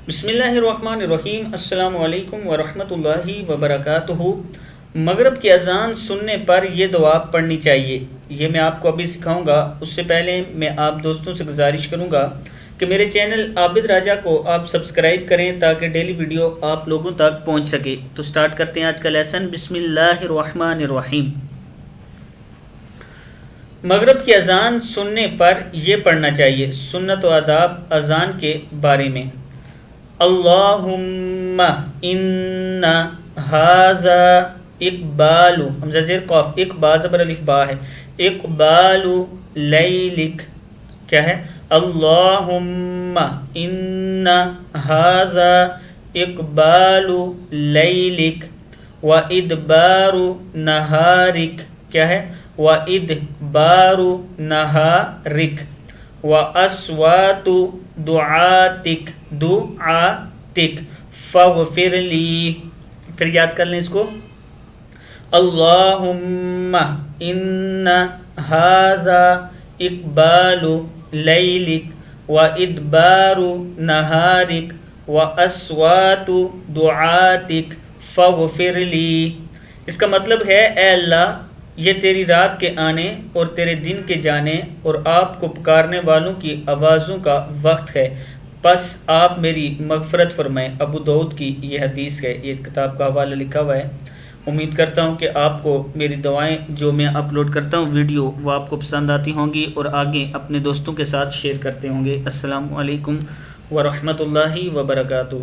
بسم اللہ الرحمن الرحیم۔ السلام علیکم ورحمۃ اللہ وبرکاتہ۔ مغرب کی اذان سننے پر یہ دعا پڑھنی چاہیے، یہ میں آپ کو ابھی سکھاؤں گا۔ اس سے پہلے میں آپ دوستوں سے گزارش کروں گا کہ میرے چینل عابد راجہ کو آپ سبسکرائب کریں تاکہ ڈیلی ویڈیو آپ لوگوں تک پہنچ سکے۔ تو سٹارٹ کرتے ہیں آج کا لیسن۔ بسم اللہ الرحمن الرحیم۔ مغرب کی اذان سننے پر یہ پڑھنا چاہیے۔ سنت و آداب اذان کے بارے میں: اللہم ان ھذا اقبال، حمزہ زیر قاف، اقبا زبر الف با ہے، اقبال لیلک کیا ہے؟ اللہم ان ھذا اقبال لیلک و ادبار نہارک کیا ہے؟ و ادبار نہارک و اصوات دعاتک فاغفر لی۔ پھر یاد کر لیں اس کو: اللہم ان ھذا اقبال لیلک و ادبار نہارک و اصوات دعاتک فاغفر لی۔ اس کا مطلب ہے اے اللہ، یہ تیری رات کے آنے اور تیرے دن کے جانے اور آپ کو پکارنے والوں کی آوازوں کا وقت ہے، پس آپ میری مغفرت فرمائیں۔ ابو داؤد کی یہ حدیث ہے، یہ کتاب کا حوالہ لکھا ہوا ہے۔ امید کرتا ہوں کہ آپ کو میری دعائیں جو میں اپلوڈ کرتا ہوں ویڈیو، وہ آپ کو پسند آتی ہوں گی اور آگے اپنے دوستوں کے ساتھ شیئر کرتے ہوں گے۔ السلام علیکم ورحمۃ اللہ وبرکاتہ۔